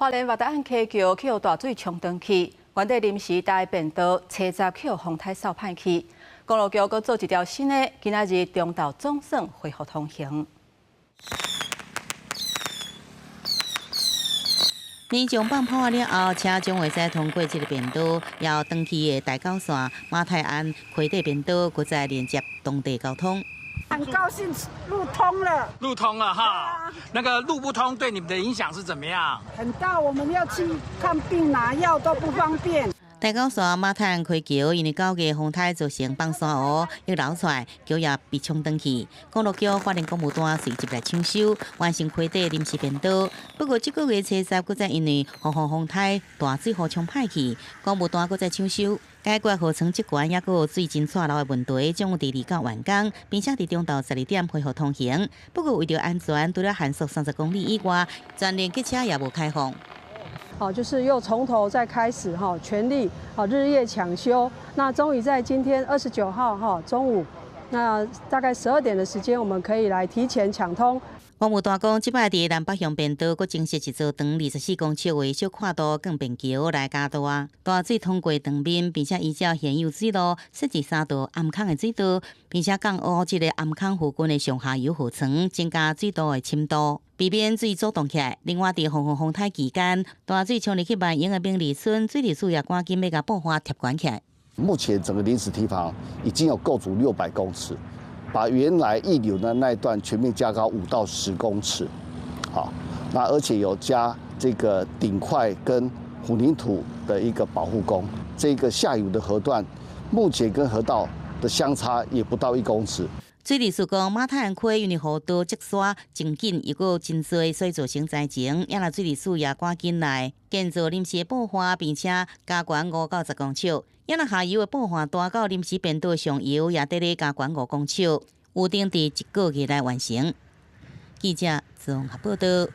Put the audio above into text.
花莲八达岸溪桥起有大水冲断去，原地临时搭便道70起有风台扫歹去。公路局阁做一条新的，今仔日中昼总算恢复通行。民众放炮了后，车将会使通过这个便道，要登去的大高线、马太安、溪底便道，搁再连接当地交通。 很高兴路通了，路通了哈。那个路不通对你们的影响是怎么样？很大，我们要去看病拿药都不方便。大高线马太安溪桥因为9月风台造成放山河，又流出来，桥也被冲断去。公路局花莲公务单随即来抢修，完成溪底临时便道。不过这个月70搁再因为风台大水河冲歹去，公务单搁再抢修。 解决河床积悬，也阁有水浸错漏的问题，将第2到完工，并且伫中昼12点恢复通行。不过为了安全，除了限速30公里以外，全连结车也无开放。就是又从头再开始全力日夜抢修。那终于在今天29号中午，那大概12点的时间，我们可以来提前抢通。 公务单讲，即摆伫南北向便道，阁增设一座长24公尺维修跨度更便桥来加大，大水通过长面，并且依照现有水路设置3道暗坑的水道，并且降污这个暗坑附近的上下游河床，增加水道的深度，避免水阻挡起来。另外，伫风台期间，大水冲入去万永的明里村，水利署也赶紧要甲爆花贴管起来。目前整个临时堤防已经有构筑600公尺。 把原来溢流的那一段全面加高5到10公尺，好，那而且有加这个顶块跟混凝土的一个保护工。这个下游的河段，目前跟河道的相差也不到1公尺。 水利署讲，马太安溪因为河道积沙真紧，又阁真多，所以造成灾情。也水利署也赶紧来建造临时爆花，并且加悬5到10公尺。也下游的爆花大到临时便道上游，也得咧加悬5公尺，预定伫1个月来完成。记者综合报道。